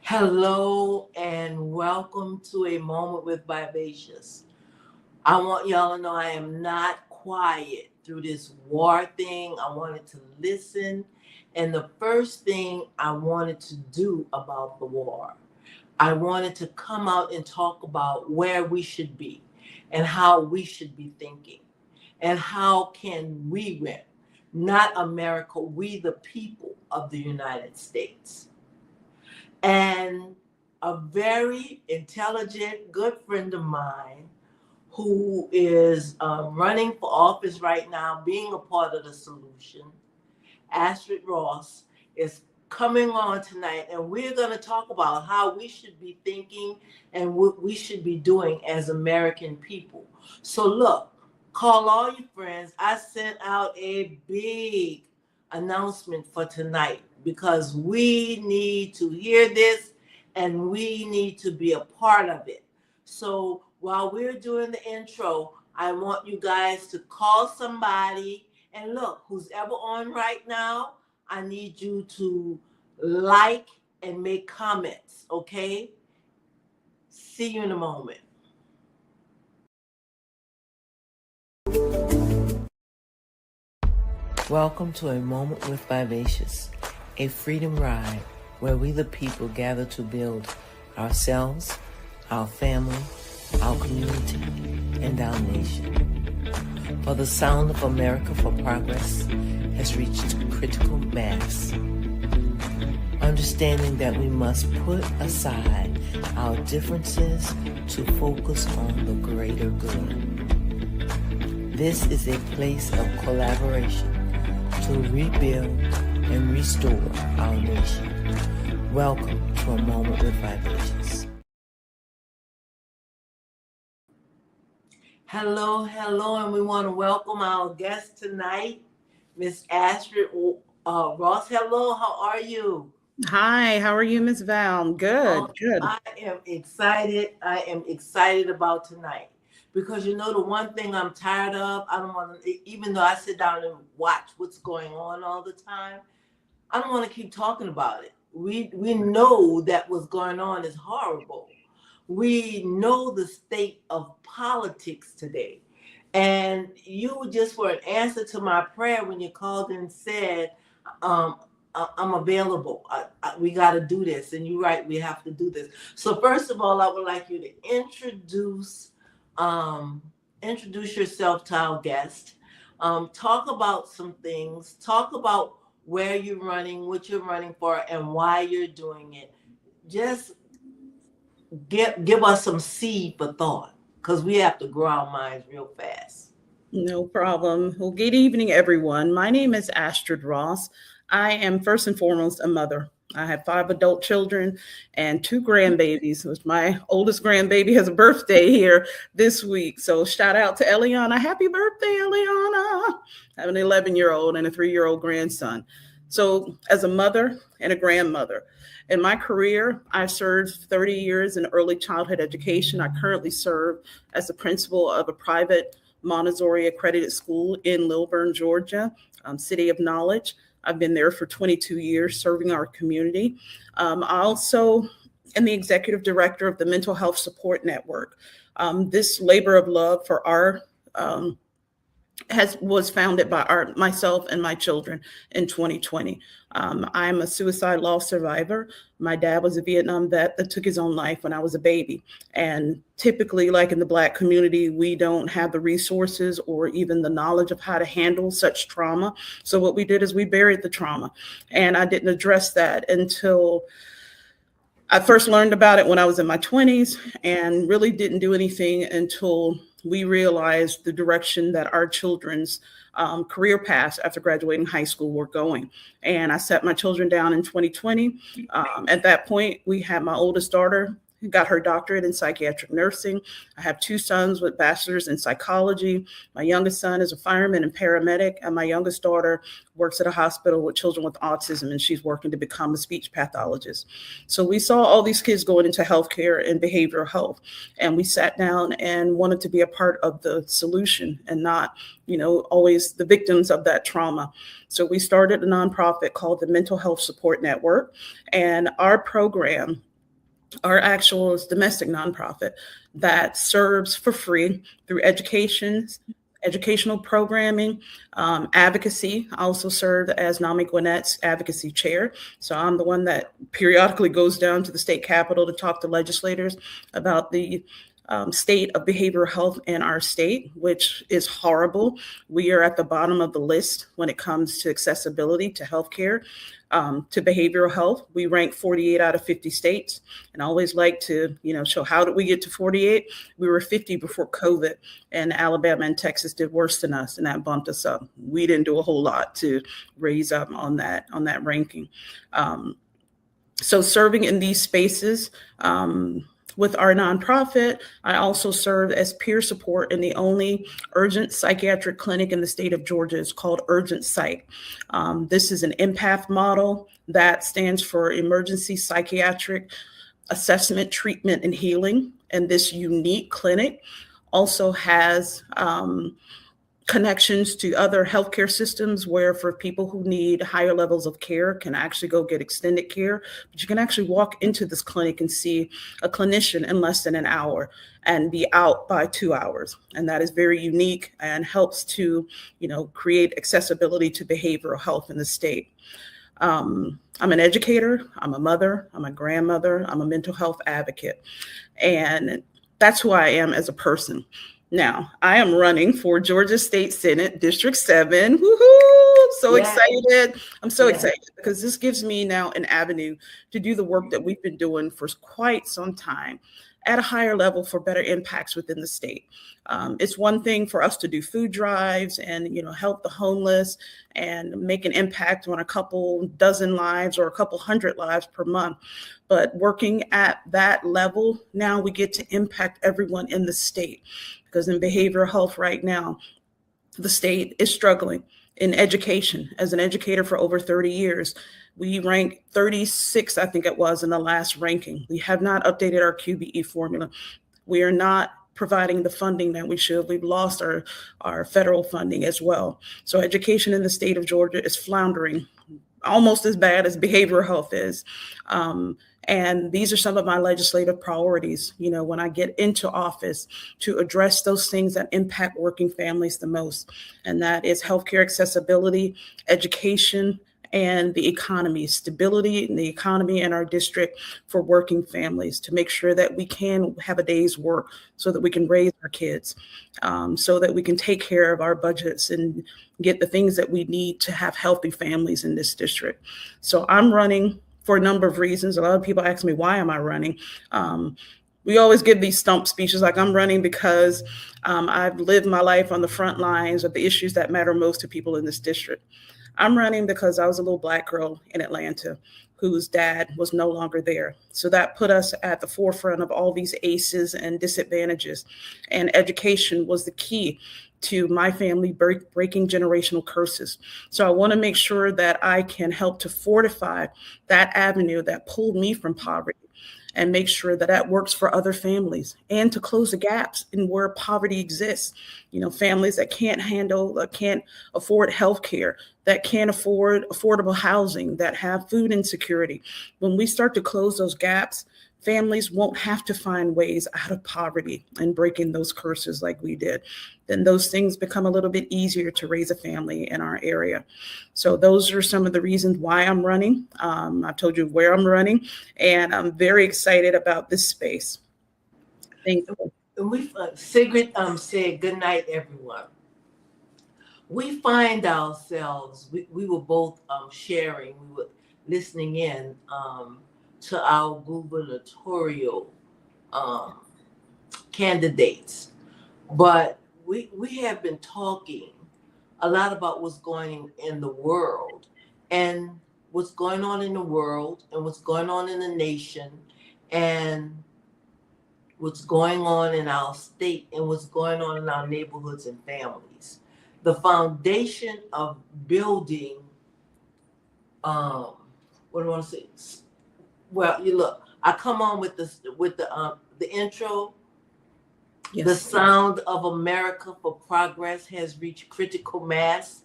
Hello and welcome to a moment with Vivacious. I want y'all to know I am not quiet through this war thing. I wanted to listen. And the first thing I wanted to do about the war, I wanted to come out and talk about where we should be and how we should be thinking and how can we win. Not America, we the people of the United States. And a very intelligent, good friend of mine who is running for office right now, being a part of the solution, Astrid Ross, is coming on tonight, and we're going to talk about how we should be thinking and what we should be doing as American people. So, look, call all your friends. I sent out a big announcement for tonight because we need to hear this and we need to be a part of it. So, while we're doing the intro, I want you guys to call somebody. And look, who's ever on right now, I need you to like and make comments, okay? See you in a moment. Welcome to A Moment with Vivacious, a freedom ride where we the people gather to build ourselves, our family, our community, and our nation. For the sound of America for Progress has reached critical mass. Understanding that we must put aside our differences to focus on the greater good. This is a place of collaboration to rebuild and restore our nation. Welcome to A Moment with Vivacious. Hello, and we want to welcome our guest tonight, Miss Astrid Ross. Hello, how are you? Hi, how are you, Miss Val? Good, good. I am excited. I am excited about tonight because you know the one thing I'm tired of. I don't want to, even though I sit down and watch what's going on all the time. I don't want to keep talking about it. We know that what's going on is horrible. We know the state of politics today. And you just were an answer to my prayer when you called and said, I'm available. We got to do this. And you're right, we have to do this. So first of all, I would like you to introduce yourself to our guest. Talk about some things. Talk about where you're running, what you're running for, and why you're doing it. Just give us some seed for thought because we have to grow our minds real fast. No problem. Well, good evening, everyone. My name is Astrid Ross. I am first and foremost a mother. I have 5 adult children and 2 grandbabies, which my oldest grandbaby has a birthday here this week. So shout out to Eliana. Happy birthday, Eliana. I have an 11-year-old and a 3-year-old grandson. So as a mother and a grandmother, in my career, I served 30 years in early childhood education. I currently serve as the principal of a private Montessori accredited school in Lilburn, Georgia, City of Knowledge. I've been there for 22 years serving our community. I also am the executive director of the Mental Health Support Network. This labor of love for our was founded by myself and my children in 2020. I'm a suicide loss survivor. My dad was a Vietnam vet that took his own life when I was a baby. And typically, like in the Black community, we don't have the resources or even the knowledge of how to handle such trauma. So what we did is we buried the trauma. And I didn't address that until I first learned about it when I was in my 20s and really didn't do anything until we realized the direction that our children's career paths after graduating high school were going. And I sat my children down in 2020. At that point, we had my oldest daughter who got her doctorate in psychiatric nursing. I have 2 sons with bachelors in psychology. My youngest son is a fireman and paramedic, and my youngest daughter works at a hospital with children with autism, and she's working to become a speech pathologist. So we saw all these kids going into healthcare and behavioral health, and we sat down and wanted to be a part of the solution and not, always the victims of that trauma. So we started a nonprofit called the Mental Health Support Network, and our program Our actual is domestic nonprofit that serves for free through educational programming, advocacy. I also serve as NAMI Gwinnett's advocacy chair. So I'm the one that periodically goes down to the state capitol to talk to legislators about the state of behavioral health in our state, which is horrible. We are at the bottom of the list when it comes to accessibility to healthcare, to behavioral health. We rank 48 out of 50 states. And I always like to, show how did we get to 48? We were 50 before COVID, and Alabama and Texas did worse than us, and that bumped us up. We didn't do a whole lot to raise up on that ranking. So serving in these spaces, with our nonprofit, I also serve as peer support in the only urgent psychiatric clinic in the state of Georgia. It's called Urgent Psych. This is an empath model that stands for Emergency Psychiatric Assessment, Treatment, and Healing. And this unique clinic also has connections to other healthcare systems where for people who need higher levels of care can actually go get extended care. But you can actually walk into this clinic and see a clinician in less than an hour and be out by 2 hours. And that is very unique and helps to, create accessibility to behavioral health in the state. I'm an educator, I'm a mother, I'm a grandmother, I'm a mental health advocate. And that's who I am as a person. Now, I am running for Georgia State Senate District 7. Woohoo! So excited. I'm so excited because this gives me now an avenue to do the work that we've been doing for quite some time at a higher level for better impacts within the state. It's one thing for us to do food drives and, help the homeless and make an impact on a couple dozen lives or a couple hundred lives per month. But working at that level, now we get to impact everyone in the state. Because in behavioral health right now, the state is struggling. In education, as an educator for over 30 years, we rank 36, I think it was, in the last ranking. We have not updated our QBE formula. We are not providing the funding that we should. We've lost our federal funding as well. So education in the state of Georgia is floundering, almost as bad as behavioral health is. And these are some of my legislative priorities, when I get into office, to address those things that impact working families the most. And that is healthcare accessibility, education, and the economy, stability in the economy in our district for working families, to make sure that we can have a day's work so that we can raise our kids, so that we can take care of our budgets and get the things that we need to have healthy families in this district. So I'm running for a number of reasons. A lot of people ask me, why am I running? We always give these stump speeches like I'm running because I've lived my life on the front lines of the issues that matter most to people in this district. I'm running because I was a little Black girl in Atlanta whose dad was no longer there. So that put us at the forefront of all these ACEs and disadvantages. And education was the key to my family breaking generational curses. So I want to make sure that I can help to fortify that avenue that pulled me from poverty, and make sure that that works for other families, and to close the gaps in where poverty exists. Families that can't afford health care, that can't afford affordable housing, that have food insecurity. When we start to close those gaps, families won't have to find ways out of poverty and breaking those curses like we did. Then those things become a little bit easier to raise a family in our area. So those are some of the reasons why I'm running. I've told you where I'm running, and I'm very excited about this space. Thank you. Sigrid said, good night, everyone. We find ourselves, we were both sharing, we were listening in to our gubernatorial candidates. But we have been talking a lot about what's going in the world, and what's going on in the world, and what's going on in the nation, and what's going on in our state, and what's going on in our neighborhoods and families. The foundation of building, what do I want to say? Well, you look, I come on with the intro. Yes. The sound of America for Progress has reached critical mass.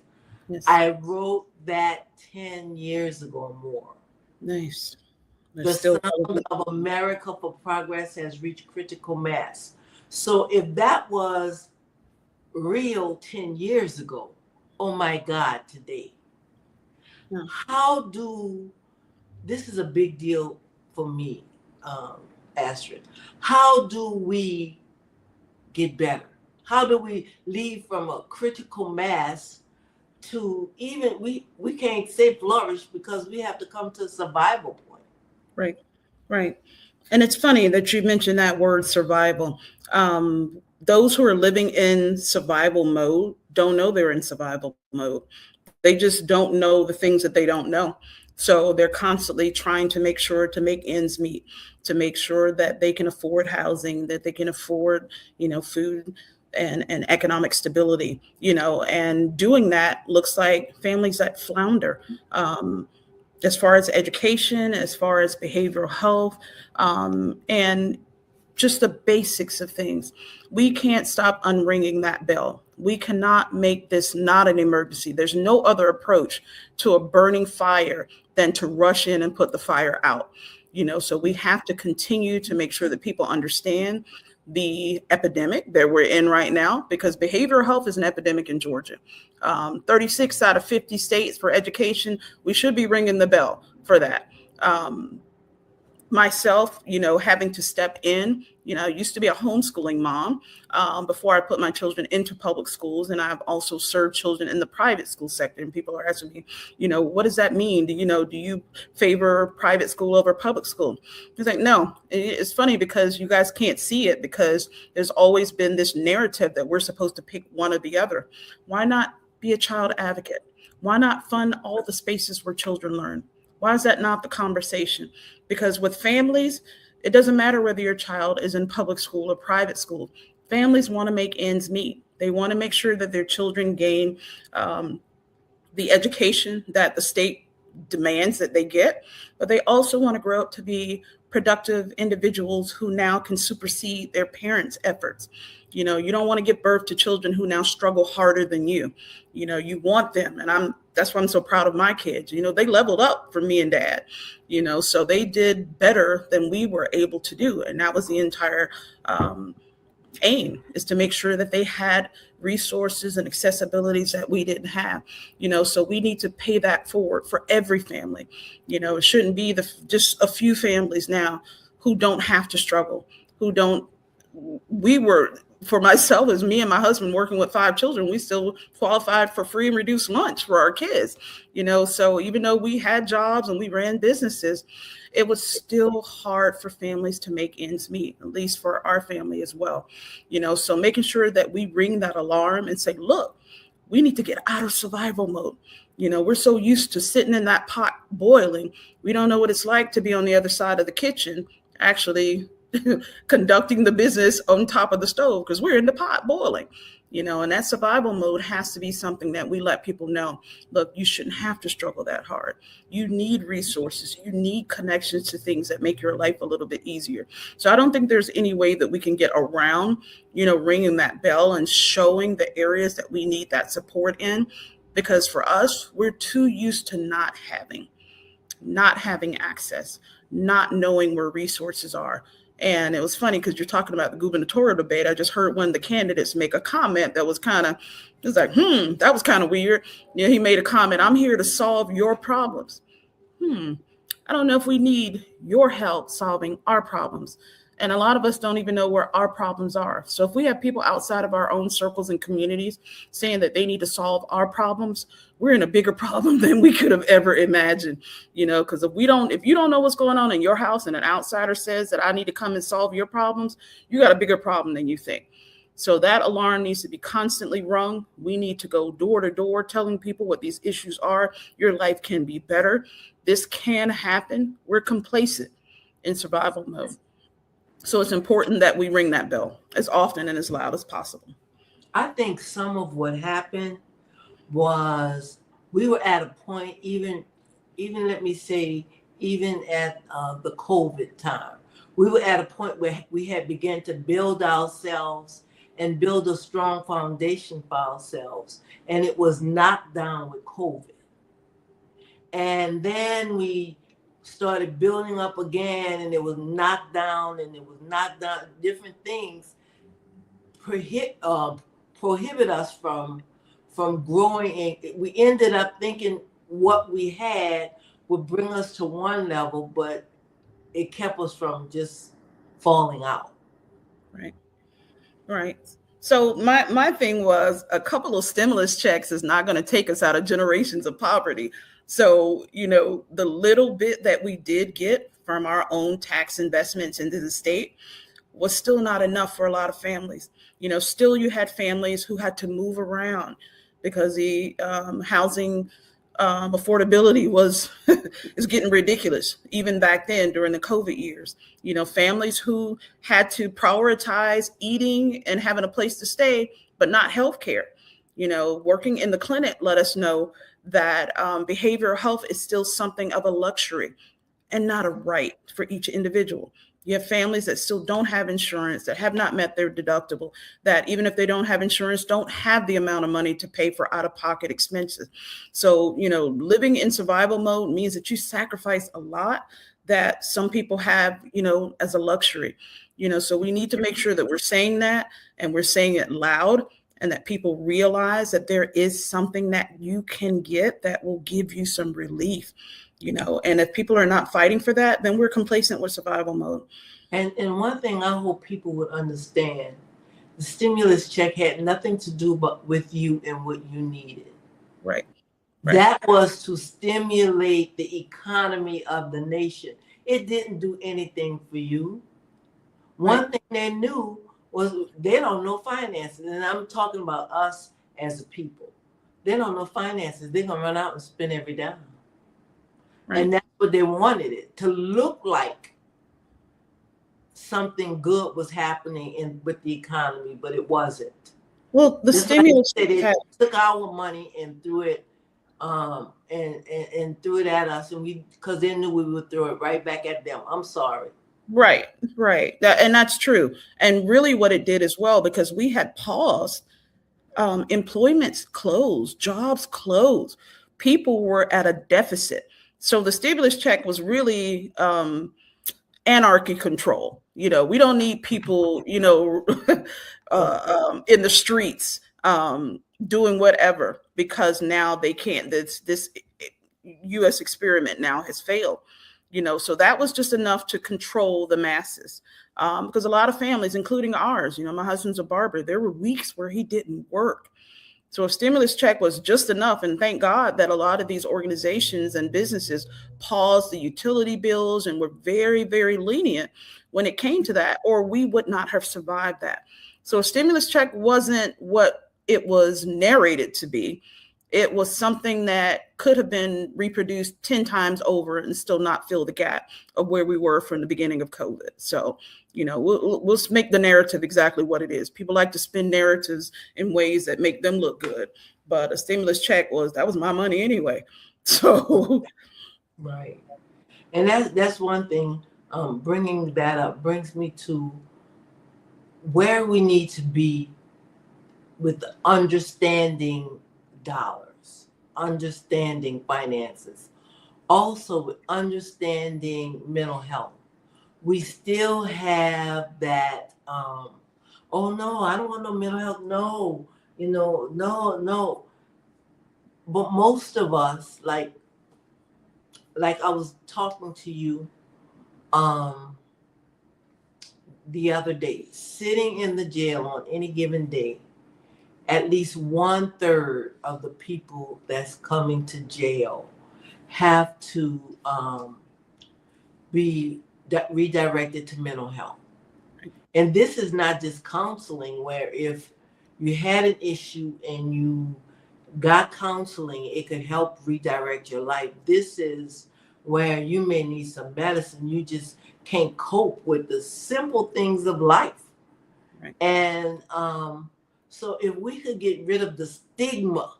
Yes. I wrote that 10 years ago or more. Nice. There's The still sound of America for Progress has reached critical mass. So if that was real 10 years ago, oh my God, today, yeah, how do, this is a big deal for me, Astrid. How do we get better? How do we leave from a critical mass to even, we can't say flourish because we have to come to a survival point. right, right. And it's funny that you mentioned that word survival. Those who are living in survival mode don't know they're in survival mode. They just don't know the things that they don't know. So they're constantly trying to make sure to make ends meet, to make sure that they can afford housing, that they can afford, food and economic stability, and doing that looks like families that flounder. As far as education, as far as behavioral health, and just the basics of things. We can't stop unringing that bell. We cannot make this not an emergency. There's no other approach to a burning fire than to rush in and put the fire out. So we have to continue to make sure that people understand the epidemic that we're in right now, because behavioral health is an epidemic in Georgia. 36 out of 50 states for education, we should be ringing the bell for that. Myself, having to step in, I used to be a homeschooling mom before I put my children into public schools. And I've also served children in the private school sector. And people are asking me, what does that mean? Do you favor private school over public school? It's like, no. It's funny because you guys can't see it, because there's always been this narrative that we're supposed to pick one or the other. Why not be a child advocate? Why not fund all the spaces where children learn? Why is that not the conversation? Because with families, it doesn't matter whether your child is in public school or private school. Families want to make ends meet. They want to make sure that their children gain the education that the state demands that they get, but they also want to grow up to be productive individuals who now can supersede their parents' efforts. You don't want to give birth to children who now struggle harder than you. You want them, and that's why I'm so proud of my kids. They leveled up for me and dad. So they did better than we were able to do, and that was the entire aim, is to make sure that they had resources and accessibilities that we didn't have. So we need to pay that forward for every family. It shouldn't be just a few families now who don't have to struggle, who don't. We were, for myself, as me and my husband working with 5 children, we still qualified for free and reduced lunch for our kids. So even though we had jobs and we ran businesses, it was still hard for families to make ends meet, at least for our family as well. So making sure that we ring that alarm and say, look, we need to get out of survival mode. We're so used to sitting in that pot boiling. We don't know what it's like to be on the other side of the kitchen, actually conducting the business on top of the stove, because we're in the pot boiling. And that survival mode has to be something that we let people know. Look, you shouldn't have to struggle that hard. You need resources. You need connections to things that make your life a little bit easier. So I don't think there's any way that we can get around, ringing that bell and showing the areas that we need that support in, because for us, we're too used to not having access, not knowing where resources are. And it was funny because you're talking about the gubernatorial debate. I just heard one of the candidates make a comment that was it was like, that was kind of weird. He made a comment, I'm here to solve your problems. I don't know if we need your help solving our problems. And a lot of us don't even know where our problems are. So if we have people outside of our own circles and communities saying that they need to solve our problems, we're in a bigger problem than we could have ever imagined. Because if you don't know what's going on in your house and an outsider says that I need to come and solve your problems, you got a bigger problem than you think. So that alarm needs to be constantly rung. We need to go door to door telling people what these issues are. Your life can be better. This can happen. We're complacent in survival mode. So it's important that we ring that bell as often and as loud as possible. I think some of what happened was we were at a point, even let me say, even at the COVID time, we were at a point where we had begun to build ourselves and build a strong foundation for ourselves. And it was knocked down with COVID. And then we started building up again, and it was knocked down, and it was knocked down. Different things prohibit us from growing. And we ended up thinking what we had would bring us to one level, but it kept us from just falling out. Right. Right. So my thing was a couple of stimulus checks is not going to take us out of generations of poverty. So, the little bit that we did get from our own tax investments into the state was still not enough for a lot of families. Still you had families who had to move around because the housing affordability was is getting ridiculous even back then during the COVID years. Families who had to prioritize eating and having a place to stay, but not health care. Working in the clinic let us know that behavioral health is still something of a luxury and not a right for each individual. You have families that still don't have insurance, that have not met their deductible, that even if they don't have insurance, don't have the amount of money to pay for out-of-pocket expenses. So, living in survival mode means that you sacrifice a lot that some people have, as a luxury. So we need to make sure that we're saying that, and we're saying it loud, and that people realize that there is something that you can get that will give you some relief. And if people are not fighting for that, then we're complacent with survival mode. And one thing I hope people would understand, the stimulus check had nothing to do but with you and what you needed. Right. That was to stimulate the economy of the nation. It didn't do anything for you. One thing they knew was they don't know finances. And I'm talking about us as a people. They don't know finances. They're going to run out and spend every dime. Right. And that's what they wanted it to look like. Something good was happening with the economy, but it wasn't. Well, the stimulus it took our money and threw it, and threw it at us, and because they knew we would throw it right back at them. I'm sorry. Right. And that's true. And really, what it did as well, because we had paused, employments closed, jobs closed, people were at a deficit. So the stimulus check was really anarchy control. We don't need people, in the streets doing whatever, because now they can't. This U.S. experiment now has failed. So that was just enough to control the masses, because a lot of families, including ours, my husband's a barber. There were weeks where he didn't work. So a stimulus check was just enough. And thank God that a lot of these organizations and businesses paused the utility bills and were very, very lenient when it came to that, or we would not have survived that. So a stimulus check wasn't what it was narrated to be. It was something that could have been reproduced 10 times over and still not fill the gap of where we were from the beginning of COVID. So, we'll make the narrative exactly what it is. People like to spin narratives in ways that make them look good. But a stimulus check that was my money anyway. So. Right. And that's one thing. Bringing that up brings me to where we need to be with the understanding dollars, understanding finances, also with understanding mental health. We still have that, oh no, I don't want no mental health. No, no. But most of us, like I was talking to you the other day, sitting in the jail on any given day, at least 1/3 of the people that's coming to jail have to be redirected to mental health. And this is not just counseling, where if you had an issue and you got counseling, it could help redirect your life. This is where you may need some medicine. You just can't cope with the simple things of life. Right. And so if we could get rid of the stigma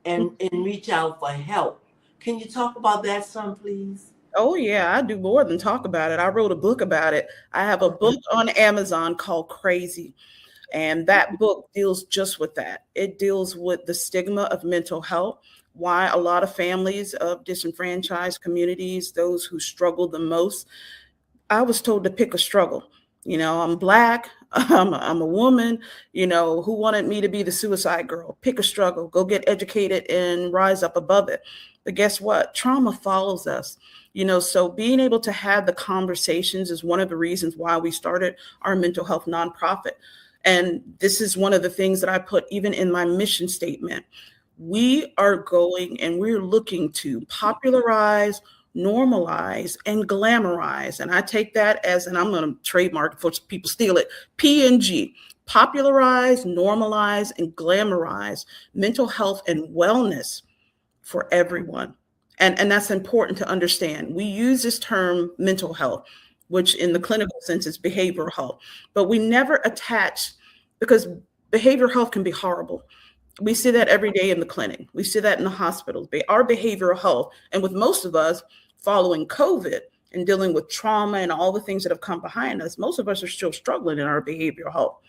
and reach out for help. Can you talk about that some, please? Oh, yeah, I do more than talk about it. I wrote a book about it. I have a book on Amazon called Crazy. And that book deals just with that. It deals with the stigma of mental health, why a lot of families of disenfranchised communities, those who struggle the most, I was told to pick a struggle. I'm Black, I'm a woman, who wanted me to be the suicide girl? Pick a struggle, go get educated and rise up above it. But guess what? Trauma follows us. So being able to have the conversations is one of the reasons why we started our mental health nonprofit. And this is one of the things that I put even in my mission statement. We are going and we're looking to popularize, normalize, and glamorize. And I take that as, and I'm going to trademark before people steal it, P&G. Popularize, normalize, and glamorize mental health and wellness for everyone. And that's important to understand. We use this term mental health, which in the clinical sense is behavioral health, but we never attach, because behavioral health can be horrible. We see that every day in the clinic. We see that in the hospitals. Our behavioral health, and with most of us following COVID and dealing with trauma and all the things that have come behind us, most of us are still struggling in our behavioral health.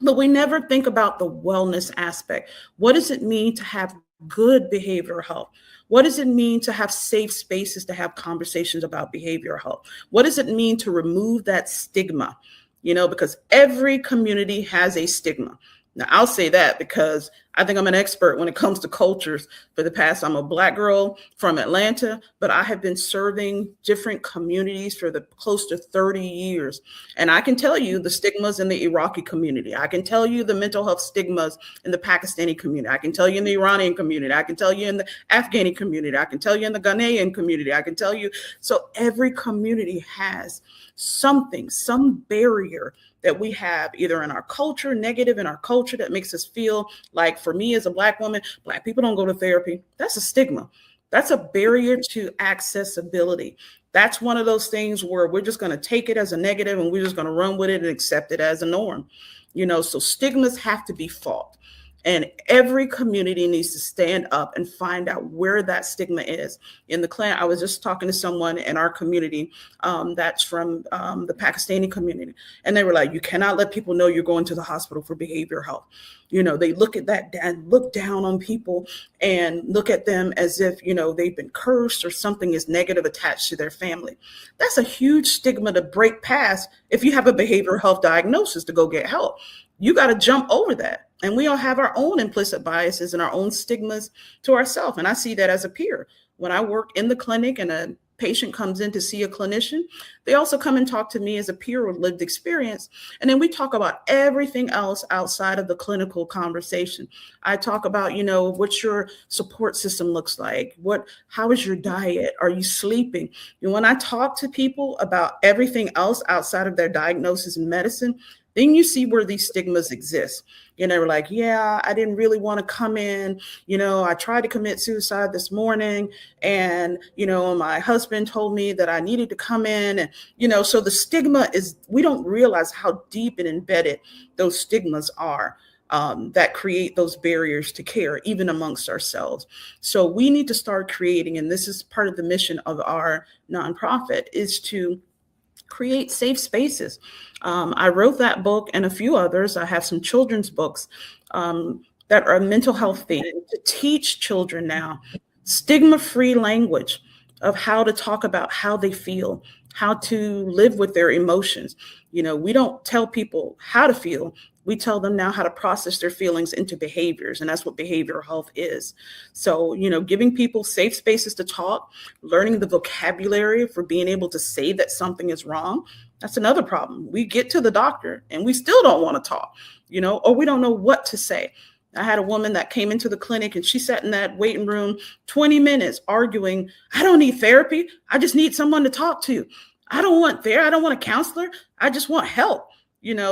But we never think about the wellness aspect. What does it mean to have good behavioral health? What does it mean to have safe spaces to have conversations about behavioral health? What does it mean to remove that stigma? Because every community has a stigma. Now, I'll say that because I think I'm an expert when it comes to cultures. For the past, I'm a Black girl from Atlanta, but I have been serving different communities for the close to 30 years. And I can tell you the stigmas in the Iraqi community. I can tell you the mental health stigmas in the Pakistani community. I can tell you in the Iranian community. I can tell you in the Afghani community. I can tell you in the Ghanaian community. I can tell you. So every community has something, some barrier that we have either in our culture, negative in our culture, that makes us feel like, for me as a Black woman, Black people don't go to therapy. That's a stigma. That's a barrier to accessibility. That's one of those things where we're just going to take it as a negative and we're just going to run with it and accept it as a norm. So stigmas have to be fought. And every community needs to stand up and find out where that stigma is. In the clinic, I was just talking to someone in our community that's from the Pakistani community. And they were like, you cannot let people know you're going to the hospital for behavioral health. They look at that and look down on people and look at them as if, they've been cursed or something is negative attached to their family. That's a huge stigma to break past if you have a behavioral health diagnosis to go get help. You got to jump over that. And we all have our own implicit biases and our own stigmas to ourselves. And I see that as a peer. When I work in the clinic and a patient comes in to see a clinician, they also come and talk to me as a peer with lived experience. And then we talk about everything else outside of the clinical conversation. I talk about, what your support system looks like. How is your diet? Are you sleeping? When I talk to people about everything else outside of their diagnosis and medicine, then you see where these stigmas exist. We're like, yeah, I didn't really want to come in. I tried to commit suicide this morning and, my husband told me that I needed to come in. And, so the stigma is, we don't realize how deep and embedded those stigmas are that create those barriers to care, even amongst ourselves. So we need to start creating, and this is part of the mission of our nonprofit, is to create safe spaces. I wrote that book and a few others. I have some children's books that are mental health themed to teach children now stigma-free language of how to talk about how they feel, how to live with their emotions. We don't tell people how to feel. We tell them now how to process their feelings into behaviors, and that's what behavioral health is. So, giving people safe spaces to talk, learning the vocabulary for being able to say that something is wrong. That's another problem. We get to the doctor and we still don't want to talk, or we don't know what to say. I had a woman that came into the clinic and she sat in that waiting room 20 minutes arguing, I don't need therapy. I just need someone to talk to. I don't want therapy. I don't want a counselor. I just want help.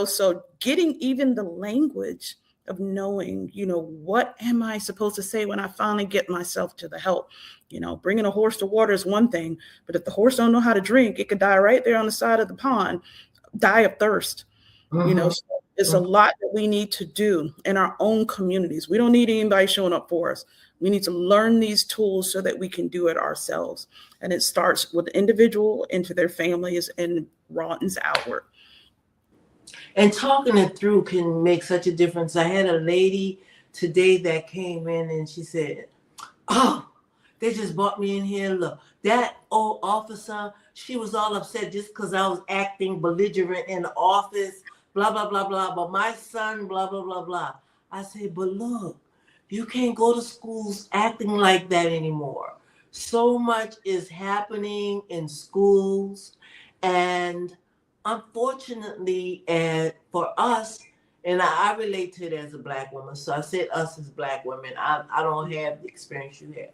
So getting even the language of knowing, what am I supposed to say when I finally get myself to the help? Bringing a horse to water is one thing, but if the horse don't know how to drink, it could die right there on the side of the pond, die of thirst. So it's a lot that we need to do in our own communities. We don't need anybody showing up for us. We need to learn these tools so that we can do it ourselves. And it starts with the individual into their families and broadens outward. And talking it through can make such a difference. I had a lady today that came in and she said, Oh, they just brought me in here. Look, that old officer, she was all upset just because I was acting belligerent in the office, blah, blah, blah, blah. But my son, blah, blah, blah, blah. I said, but look, you can't go to schools acting like that anymore. So much is happening in schools. And unfortunately, and for us, and I relate to it as a black woman. So I said us as black women. I don't have the experience you have.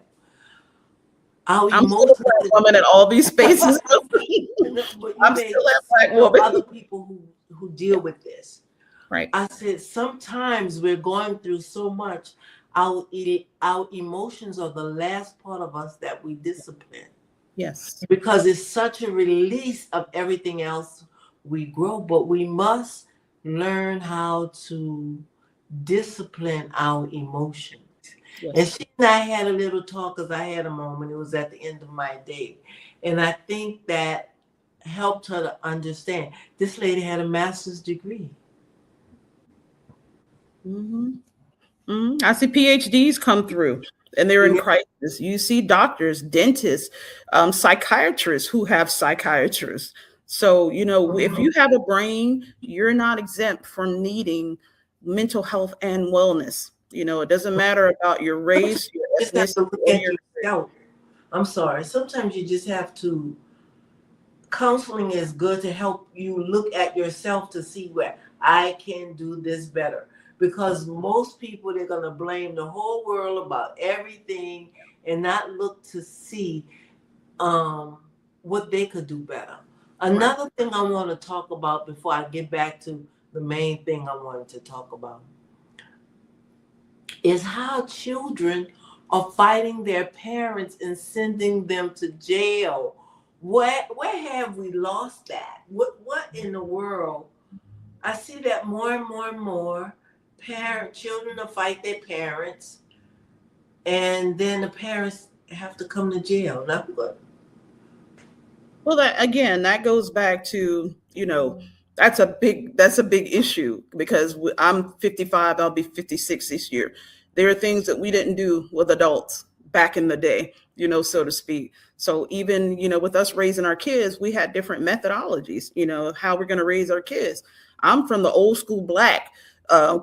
Our I'm still a emotions, black woman in all these spaces. but you I'm may still that black know woman. other people who deal with this. Right. I said sometimes we're going through so much. Our emotions are the last part of us that we discipline Yes. because it's such a release of everything else we grow. But we must learn how to discipline our emotions. Yes. And she and I had a little talk because I had a moment. It was at the end of my day. And I think that helped her to understand. This lady had a master's degree. I see PhDs come through and they're in Yeah. crisis. You see doctors, dentists, psychiatrists who have psychiatrists. So, if you have a brain, you're not exempt from needing mental health and wellness. It doesn't matter about your Sometimes race, your you just have to ethnicity, look or at your yourself. I'm sorry. Sometimes you just have to. Counseling is good to help you look at yourself to see where I can do this better. Because most people, they're going to blame the whole world about everything and not look to see um, what they could do better. right. Another thing I want to talk about before I get back to the main thing I wanted to talk about is how children are fighting their parents and sending them to jail. Where have we lost that? What in the world? I see that more and more and more. Children will fight their parents, and then the parents have to come to jail. Now, Well, that goes back to, that's a big issue because I'm 55, I'll be 56 this year. There are things that we didn't do with adults back in the day, so to speak. So even, with us raising our kids, we had different methodologies, of how we're going to raise our kids. I'm from the old school black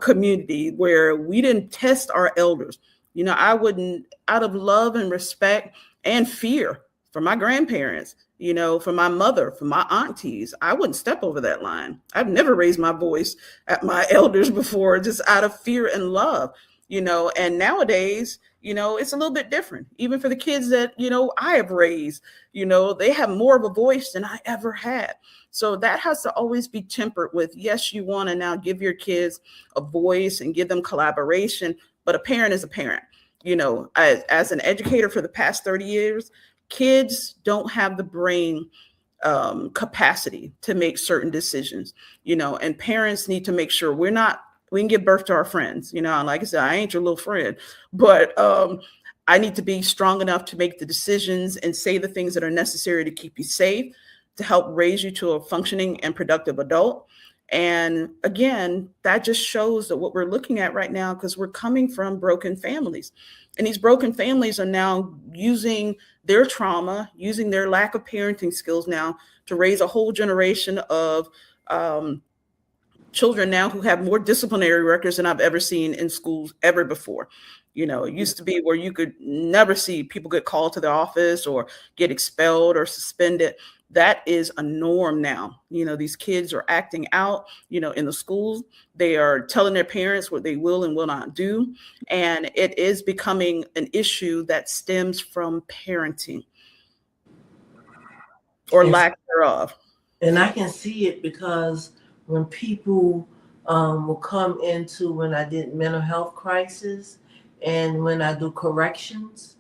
community where we didn't test our elders. I wouldn't, out of love and respect and fear for my grandparents, for my mother, for my aunties, I wouldn't step over that line. I've never raised my voice at my elders before, just out of fear and love, and nowadays, it's a little bit different. Even for the kids that, I have raised, they have more of a voice than I ever had. So that has to always be tempered with, yes, you want to now give your kids a voice and give them collaboration, but a parent is a parent. As an educator for the past 30 years, kids don't have the brain capacity to make certain decisions, and parents need to make sure we can give birth to our friends, and like I said, I ain't your little friend, but I need to be strong enough to make the decisions and say the things that are necessary to keep you safe, to help raise you to a functioning and productive adult. And again, that just shows that what we're looking at right now, because we're coming from broken families. And these broken families are now using their trauma, using their lack of parenting skills now to raise a whole generation of children now who have more disciplinary records than I've ever seen in schools ever before. It used to be where you could never see people get called to the office or get expelled or suspended. That is a norm now. These kids are acting out, in the schools. They are telling their parents what they will and will not do. And it is becoming an issue that stems from parenting or and lack thereof. and I can see it because when people will come into when I did mental health crisis and when I do corrections,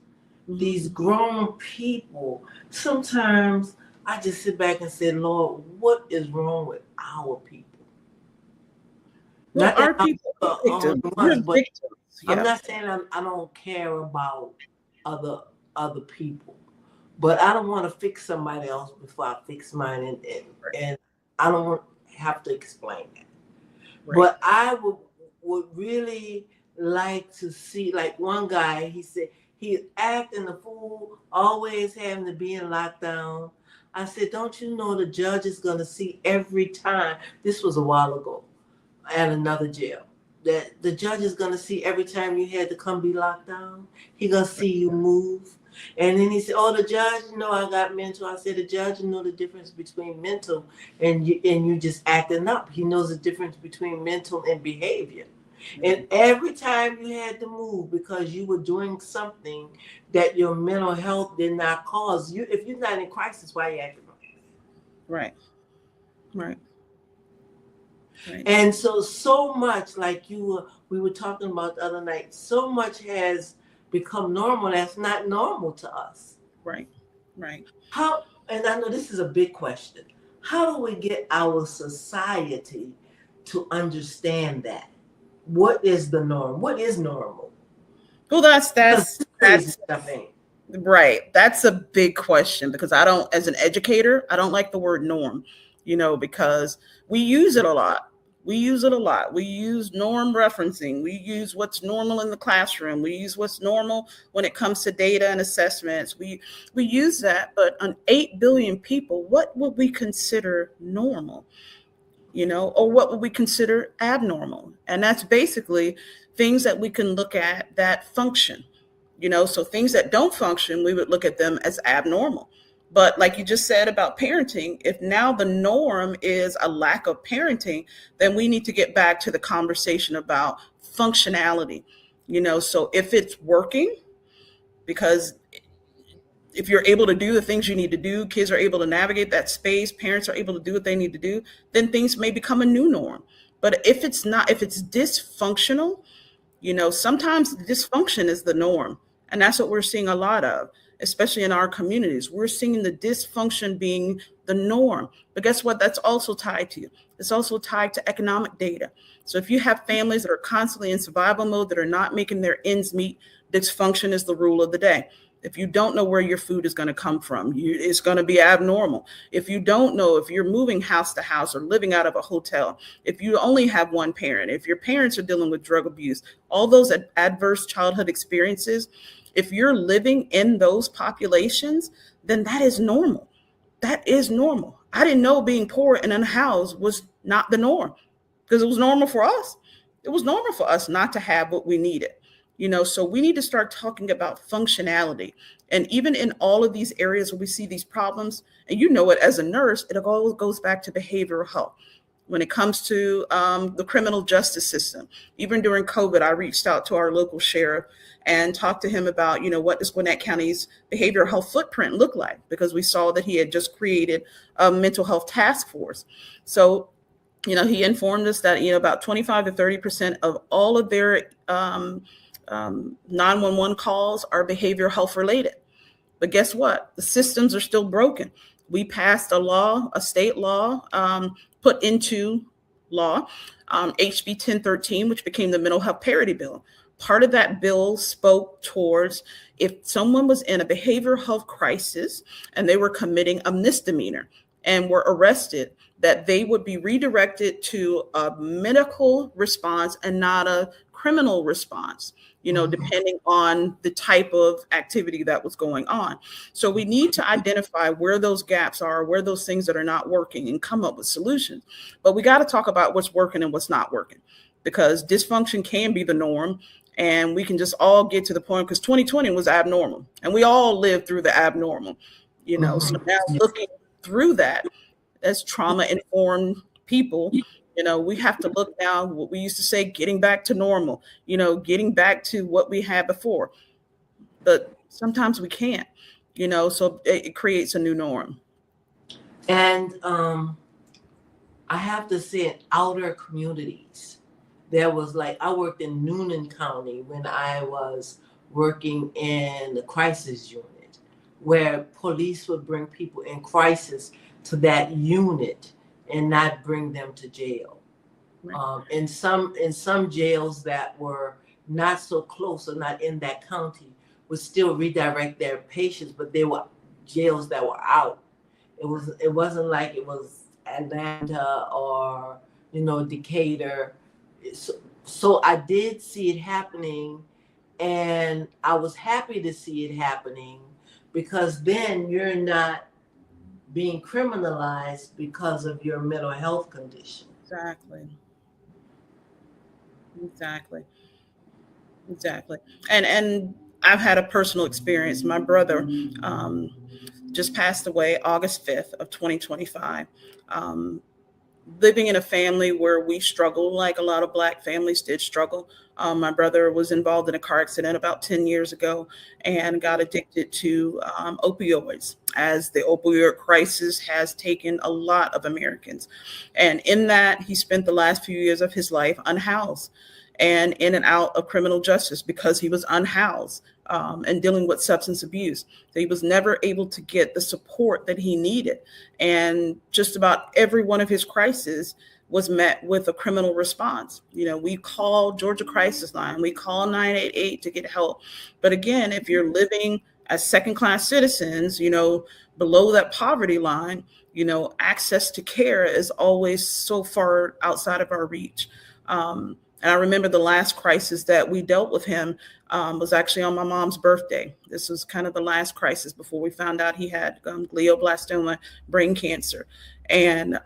these grown people, sometimes I just sit back and say, Lord, what is wrong with our people? Well, Not that our I'm people the are only victims. ones, We're but victims. I'm Yeah. not saying I don't care about other people. But I don't want to fix somebody else before I fix mine, and I don't have to explain that. Right. But I would really like to see, like one guy, he said He acting the fool, always having to be in lockdown. I said, don't you know the judge is going to see every time? This was a while ago at another jail. That the judge is going to see every time you had to come be locked down. He going to see you move. And then he said, oh, the judge, you know, I got mental. I said, the judge know the difference between mental and you just acting up. He knows the difference between mental and behavior. And every time you had to move because you were doing something that your mental health did not cause you, if you're not in crisis, why are you acting up? Right. Right. Right. And so much like we were talking about the other night, so much has become normal that's not normal to us. Right. Right. How, and I know this is a big question, how do we get our society to understand that? What is the norm? What is normal? Well, Because this crazy stuff ain't. right. That's a big question because I don't, as an educator, I don't like the word norm, because we use it a lot. We use it a lot. We use norm referencing. We use what's normal in the classroom. We use what's normal when it comes to data and assessments. We use that, but on 8 billion people, what would we consider normal? Or what would we consider abnormal? And that's basically things that we can look at that function. So things that don't function, we would look at them as abnormal. But like you just said about parenting, if now the norm is a lack of parenting, then we need to get back to the conversation about functionality. So if it's working, because if you're able to do the things you need to do, kids are able to navigate that space, parents are able to do what they need to do, then things may become a new norm. But if it's not, if it's dysfunctional, sometimes dysfunction is the norm. And that's what we're seeing a lot of, especially in our communities. We're seeing the dysfunction being the norm. But guess what? That's also tied to you. It's also tied to economic data. So if you have families that are constantly in survival mode, that are not making their ends meet, dysfunction is the rule of the day. If you don't know where your food is going to come from, it's going to be abnormal. If you don't know if you're moving house to house or living out of a hotel, if you only have one parent, if your parents are dealing with drug abuse, all those adverse childhood experiences, if you're living in those populations, then that is normal. That is normal. I didn't know being poor and unhoused was not the norm because it was normal for us. It was normal for us not to have what we needed. So we need to start talking about functionality. And even in all of these areas where we see these problems, and it as a nurse, it always goes back to behavioral health. When it comes to the criminal justice system, even during COVID, I reached out to our local sheriff and talked to him about, what does Gwinnett County's behavioral health footprint look like? Because we saw that he had just created a mental health task force. So, he informed us that, about 25 to 30% of all of their 911 calls are behavioral health related. But guess what? The systems are still broken. We passed a law, a state law, put into law, HB 1013, which became the mental health parity bill. Part of that bill spoke towards if someone was in a behavioral health crisis and they were committing a misdemeanor and were arrested, that they would be redirected to a medical response and not a criminal response, depending on the type of activity that was going on. So we need to identify where those gaps are, where those things that are not working, and come up with solutions. But we got to talk about what's working and what's not working, because dysfunction can be the norm. And we can just all get to the point, because 2020 was abnormal and we all lived through the abnormal, So now looking through that as trauma informed people, we have to look now, what we used to say, getting back to normal, getting back to what we had before. But sometimes we can't, so it creates a new norm. And I have to say, in outer communities, there was I worked in Noonan County when I was working in the crisis unit, where police would bring people in crisis to that unit and not bring them to jail. Right. In some jails that were not so close or not in that county would still redirect their patients, but they were jails that were out. It wasn't like it was Atlanta or Decatur. So I did see it happening And I was happy to see it happening because then you're not being criminalized because of your mental health condition. Exactly. Exactly. Exactly. And I've had a personal experience. My brother um, just passed away August 5th of 2025. Um, Living in a family where we struggle, like a lot of Black families did struggle. My brother was involved in a car accident about 10 years ago and got addicted to opioids, as the opioid crisis has taken a lot of Americans. And in that, he spent the last few years of his life unhoused and in and out of criminal justice because he was unhoused and dealing with substance abuse. So he was never able to get the support that he needed. And just about every one of his crises was met with a criminal response. You know, we call Georgia Crisis Line, we call 988 to get help. But again, if you're living as second class citizens, you know, below that poverty line, you know, access to care is always so far outside of our reach. And I remember the last crisis that we dealt with him was actually on my mom's birthday. This was kind of the last crisis before we found out he had glioblastoma, brain cancer. And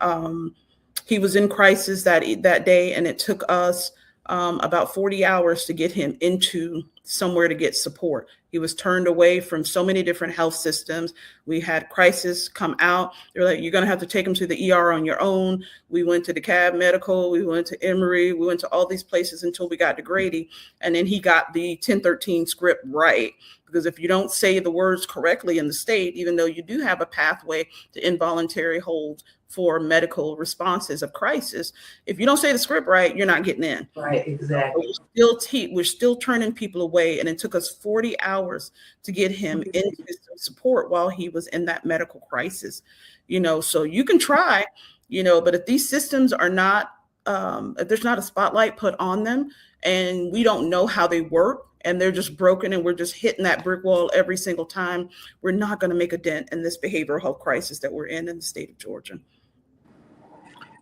he was in crisis that day, and it took us about 40 hours to get him into somewhere to get support. He was turned away from so many different health systems. We had crisis come out. They're like, you're going to have to take him to the ER on your own. We went to DeKalb Medical. We went to Emory. We went to all these places until we got to Grady. And then he got the 1013 script right. Because if you don't say the words correctly in the state, even though you do have a pathway to involuntary hold for medical responses of crisis, if you don't say the script right, you're not getting in. Right, exactly. We're still turning people away, and it took us 40 hours to get him into support while he was in that medical crisis. You know, so you can try, you know, but if these systems are not, if there's not a spotlight put on them, and we don't know how they work, and they're just broken, and we're just hitting that brick wall every single time, we're not going to make a dent in this behavioral health crisis that we're in the state of Georgia.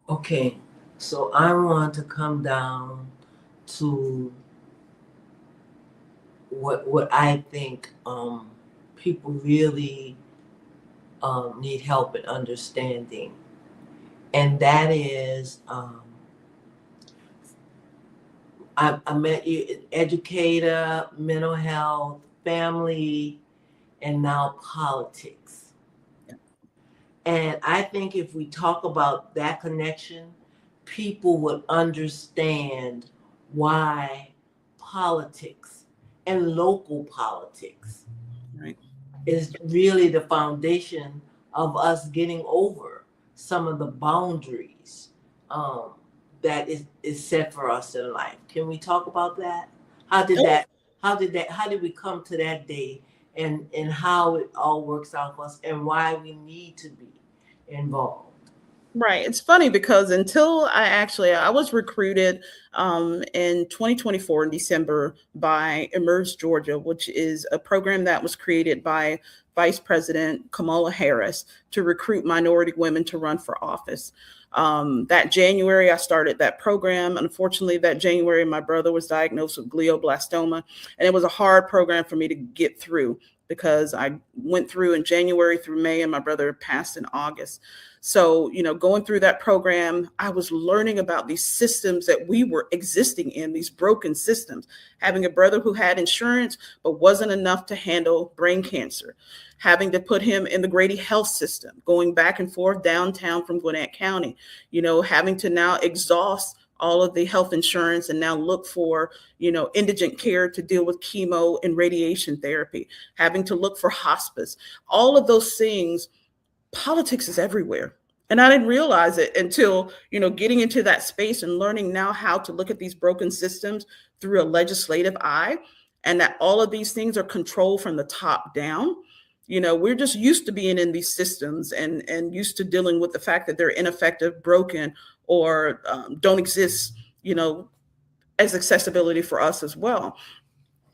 Okay, so I want to come down to what I think people really need help in understanding, and that is I met you, educator, mental health, family, and now politics. And I think if we talk about that connection, people would understand why politics and local politics Right. is really the foundation of us getting over some of the boundaries that is set for us in life. Can we talk about that? How did that? How did we come to that day, and how it all works out for us, and why we need to be involved? Right. It's funny because until I was recruited in 2024 in December by Emerge Georgia, which is a program that was created by Vice President Kamala Harris to recruit minority women to run for office. That January, I started that program. Unfortunately, that January, my brother was diagnosed with glioblastoma, and it was a hard program for me to get through because I went through in January through May, and my brother passed in August. So, you know, going through that program, I was learning about these systems that we were existing in, these broken systems. Having a brother who had insurance, but wasn't enough to handle brain cancer. Having to put him in the Grady Health System, going back and forth downtown from Gwinnett County, you know, having to now exhaust all of the health insurance and now look for, you know, indigent care to deal with chemo and radiation therapy, having to look for hospice, all of those things. Politics is everywhere. And I didn't realize it until, you know, getting into that space and learning now how to look at these broken systems through a legislative eye, and that all of these things are controlled from the top down. You know, we're just used to being in these systems and used to dealing with the fact that they're ineffective, broken, or don't exist, you know, as accessibility for us as well.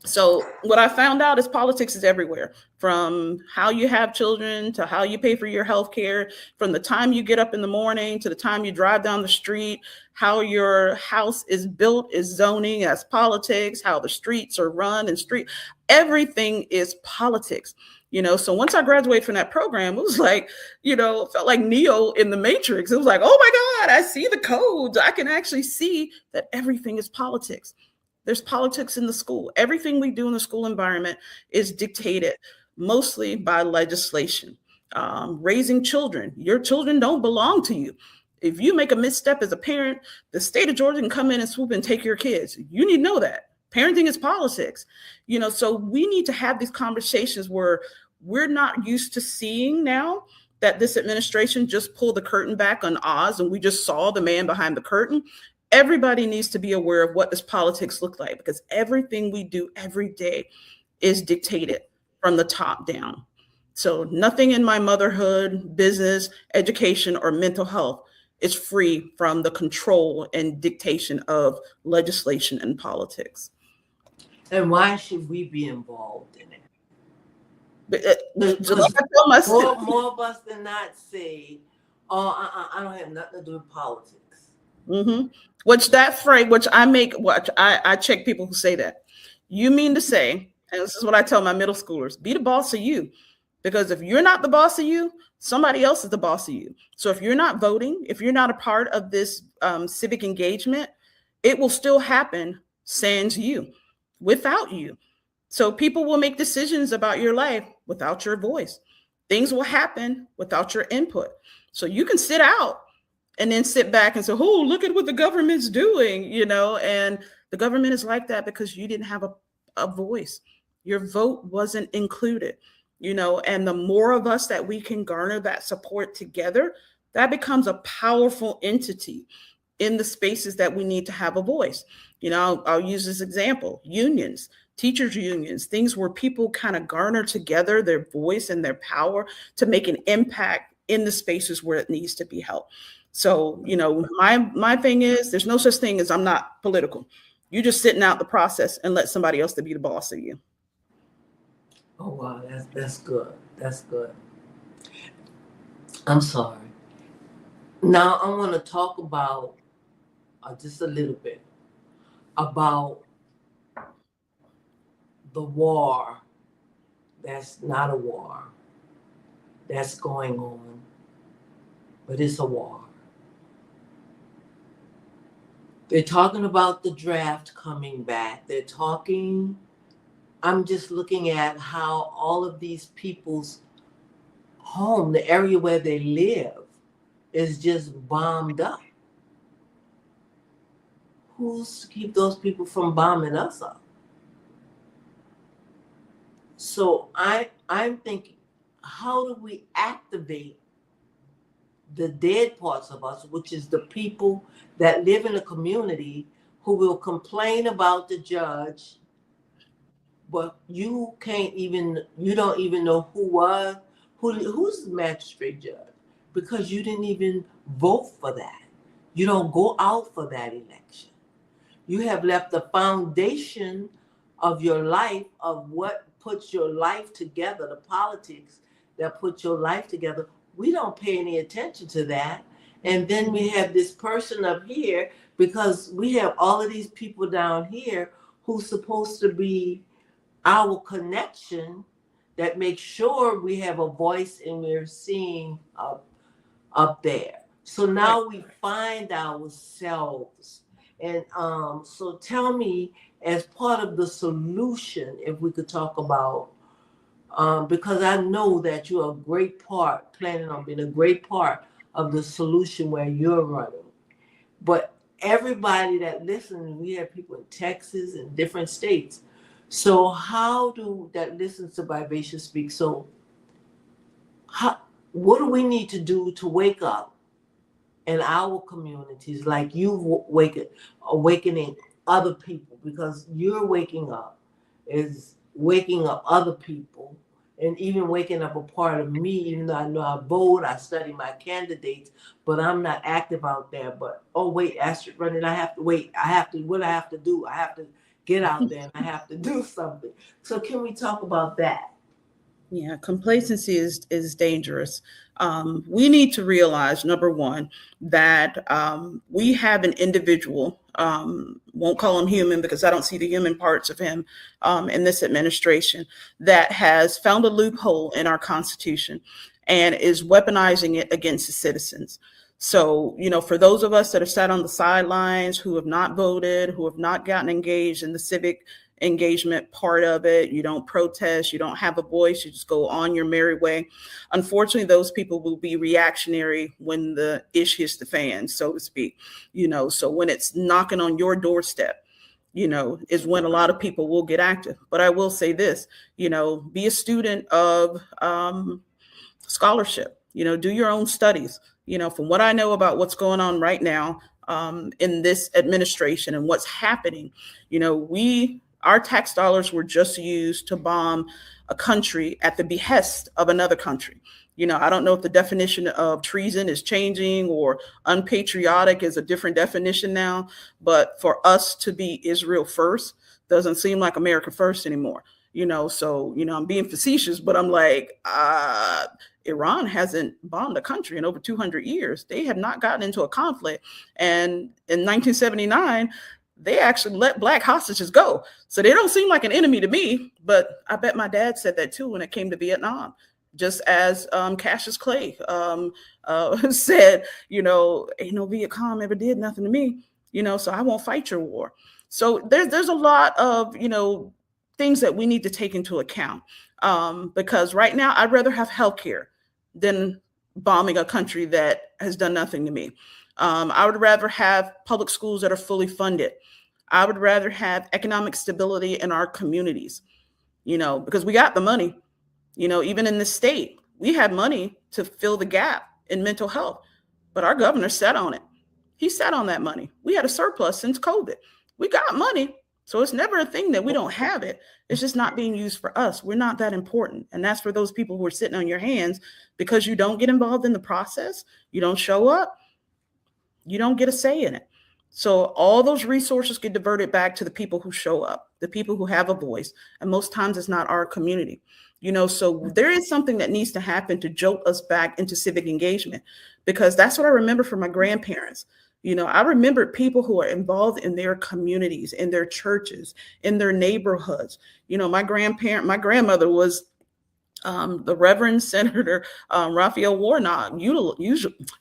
So what I found out is politics is everywhere, from how you have children to how you pay for your health care, from the time you get up in the morning to the time you drive down the street, how your house is built is zoning as politics, how the streets are run and street, everything is politics. So once I graduated from that program, it was like, it felt like Neo in the Matrix. It was like, oh my God, I see the codes. I can actually see that everything is politics. There's politics in the school. Everything we do in the school environment is dictated mostly by legislation. Raising children, your children don't belong to you. If you make a misstep as a parent, the state of Georgia can come in and swoop and take your kids. You need to know that. Parenting is politics. So we need to have these conversations where we're not used to seeing now that this administration just pulled the curtain back on Oz and we just saw the man behind the curtain. Everybody needs to be aware of what does politics look like, because everything we do every day is dictated from the top down. So nothing in my motherhood, business, education, or mental health is free from the control and dictation of legislation and politics. And why should we be involved in it? More of us than not say, "Oh, I don't have nothing to do with politics." Mm-hmm. Which I check people who say that. You mean to say, and this is what I tell my middle schoolers: be the boss of you. Because if you're not the boss of you, somebody else is the boss of you. So if you're not voting, if you're not a part of this civic engagement, it will still happen sans you, without you. So people will make decisions about your life without your voice. Things will happen without your input. So you can sit out and then sit back and say, oh, look at what the government's doing, and the government is like that because you didn't have a voice. Your vote wasn't included. And the more of us that we can garner that support together, that becomes a powerful entity in the spaces that we need to have a voice. I'll use this example: unions, teachers unions, things where people kind of garner together their voice and their power to make an impact in the spaces where it needs to be held. So, my thing is, there's no such thing as I'm not political. You're just sitting out the process and let somebody else to be the boss of you. Oh wow, that's good. That's good. I'm sorry. Now I want to talk about just a little bit about the war. That's not a war. That's going on, but it's a war. They're talking about the draft coming back. I'm just looking at how all of these people's home, the area where they live, is just bombed up. Who's to keep those people from bombing us up? So I'm thinking, how do we activate the dead parts of us, which is the people that live in the community who will complain about the judge, but you don't even know who's the magistrate judge, because you didn't even vote for that. You don't go out for that election. You have left the foundation of your life, of what puts your life together, the politics that put your life together. We don't pay any attention to that. And then we have this person up here, because we have all of these people down here who's supposed to be our connection that makes sure we have a voice and we're seeing up there. So now we find ourselves. And so tell me, as part of the solution, if we could talk about, because I know that you're planning on being a great part of the solution where you're running. But everybody that listens, we have people in Texas and different states. So that listens to Vivacious Speak. So what do we need to do to wake up in our communities, like you awakening other people, because you're waking up other people, and even waking up a part of me, even though I know I vote, I study my candidates, but I'm not active out there. But, oh wait, Astrid running, what I have to do, I have to get out there and I have to do something. So can we talk about that? Yeah, complacency is dangerous. We need to realize, number one, that we have an individual. Won't call him human because I don't see the human parts of him in this administration, that has found a loophole in our Constitution and is weaponizing it against the citizens. So, for those of us that have sat on the sidelines, who have not voted, who have not gotten engaged in the civic engagement part of it, you don't protest, you don't have a voice, you just go on your merry way. Unfortunately, those people will be reactionary when the ish hits the fan, so to speak. So when it's knocking on your doorstep, is when a lot of people will get active. But I will say this, be a student of scholarship, do your own studies. From what I know about what's going on right now in this administration and what's happening, our tax dollars were just used to bomb a country at the behest of another country. I don't know if the definition of treason is changing or unpatriotic is a different definition now, but for us to be Israel first doesn't seem like America first anymore. So, I'm being facetious, but I'm like, Iran hasn't bombed a country in over 200 years. They have not gotten into a conflict. And in 1979, they actually let black hostages go. So they don't seem like an enemy to me, but I bet my dad said that too when it came to Vietnam. Just as Cassius Clay said, ain't no Viet Cong ever did nothing to me, so I won't fight your war. So there's a lot of, things that we need to take into account because right now I'd rather have healthcare than bombing a country that has done nothing to me. I would rather have public schools that are fully funded. I would rather have economic stability in our communities, because we got the money, even in the state, we had money to fill the gap in mental health, but our governor sat on it. He sat on that money. We had a surplus since COVID. We got money. So it's never a thing that we don't have it. It's just not being used for us. We're not that important. And that's for those people who are sitting on your hands because you don't get involved in the process. You don't show up. You don't get a say in it. So all those resources get diverted back to the people who show up, the people who have a voice. And most times it's not our community. So there is something that needs to happen to jolt us back into civic engagement, because that's what I remember from my grandparents. I remember people who are involved in their communities, in their churches, in their neighborhoods. My grandmother was the Reverend Senator Raphael Warnock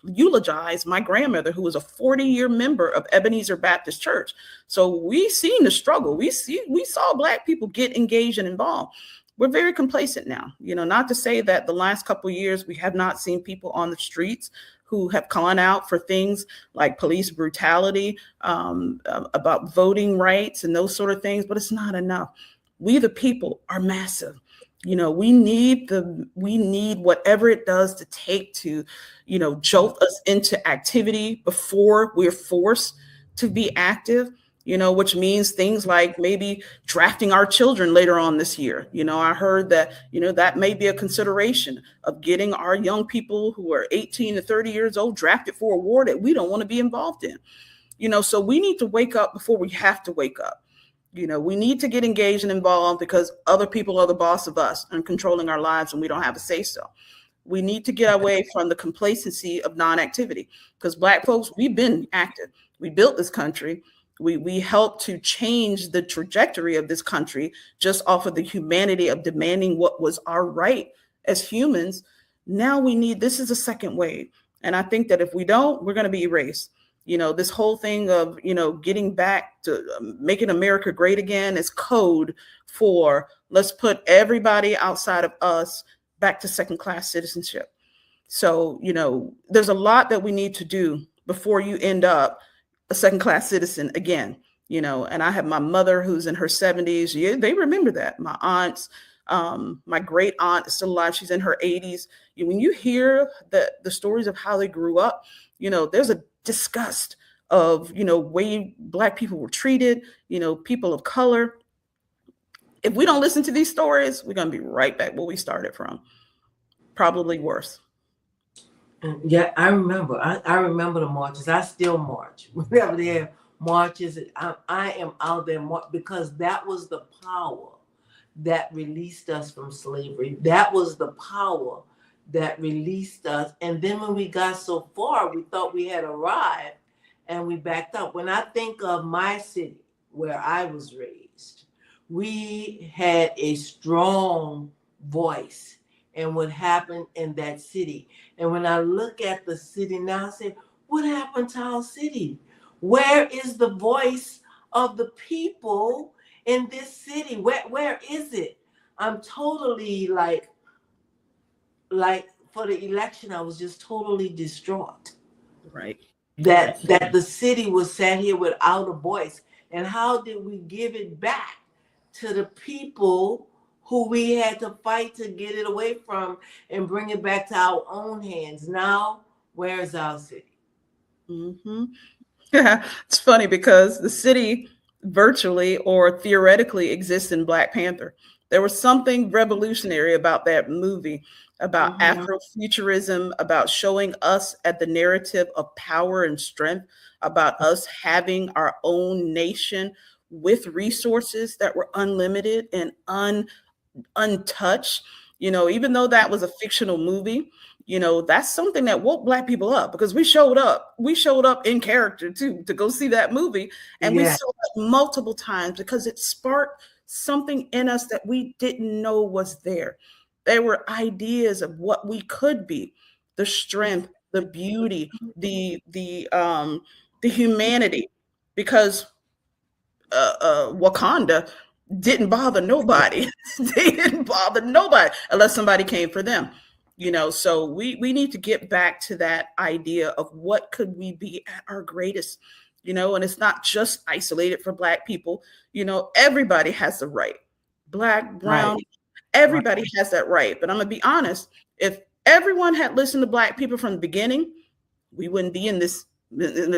eulogized my grandmother, who was a 40-year member of Ebenezer Baptist Church. So we seen the struggle. We saw Black people get engaged and involved. We're very complacent now. Not to say that the last couple of years we have not seen people on the streets who have gone out for things like police brutality, about voting rights and those sort of things, but it's not enough. We, the people, are massive. We need whatever it does to take to, jolt us into activity before we're forced to be active. Which means things like maybe drafting our children later on this year. I heard that, that may be a consideration of getting our young people who are 18 to 30 years old drafted for a war that we don't want to be involved in. So we need to wake up before we have to wake up. We need to get engaged and involved because other people are the boss of us and controlling our lives and we don't have a say so. We need to get away from the complacency of non-activity because Black folks, we've been active. We built this country. We helped to change the trajectory of this country just off of the humanity of demanding what was our right as humans. Now this is a second wave. And I think that if we don't, we're going to be erased. This whole thing of, getting back to making America great again is code for let's put everybody outside of us back to second-class citizenship. So, there's a lot that we need to do before you end up a second-class citizen again, and I have my mother who's in her 70s. Yeah, they remember that. My aunts, my great aunt is still alive. She's in her 80s. When you hear the stories of how they grew up, there's a disgust of, way Black people were treated, people of color. If we don't listen to these stories, we're going to be right back where we started from, probably worse. Yeah, I remember. I remember the marches. I still march whenever they have marches. I am out there because that was the power that released us from slavery. That was the power that released us. And then when we got so far, we thought we had arrived and we backed up. When I think of my city where I was raised, we had a strong voice in what happened in that city. And when I look at the city now, I say, what happened to our city? Where is the voice of the people in this city? Where is it? I'm totally like for the election, I was just totally distraught Right. that the city was sat here without a voice. And how did we give it back to the people who we had to fight to get it away from and bring it back to our own hands? Now, where's our city? Mm-hmm. Yeah, it's funny because the city virtually or theoretically exists in Black Panther. There was something revolutionary about that movie, about Mm-hmm. Afrofuturism, about showing us at the narrative of power and strength, about us having our own nation with resources that were unlimited and untouched. Even though that was a fictional movie, that's something that woke Black people up because we showed up in character too to go see that movie, and we Yeah, saw it multiple times because it sparked something in us that we didn't know was there. There were ideas of what we could be, the strength, the beauty, the humanity, because Wakanda didn't bother nobody. They didn't bother nobody unless somebody came for them. So we need to get back to that idea of what could we be at our greatest. And it's not just isolated for Black people. Everybody has the right. Black, brown, right, right, everybody has that right. But I'm gonna be honest. If everyone had listened to Black people from the beginning, we wouldn't be in this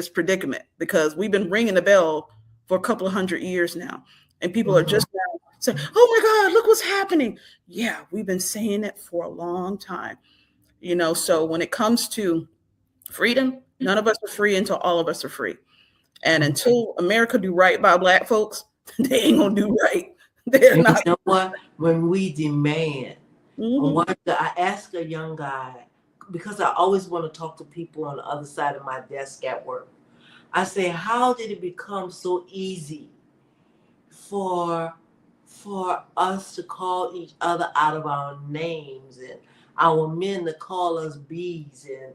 predicament because we've been ringing the bell for a couple of 100 years now, and people are mhm, just now saying, "Oh my God, look what's happening!" Yeah, we've been saying it for a long time. So when it comes to freedom, none of us are free until all of us are free, and mhm. until America do right by Black folks, they ain't gonna do right. They're And you not. know what? When we demand, Hmm. I asked a young guy, because I always want to talk to people on the other side of my desk at work. I say, how did it become so easy for us to call each other out of our names and our men to call us bees and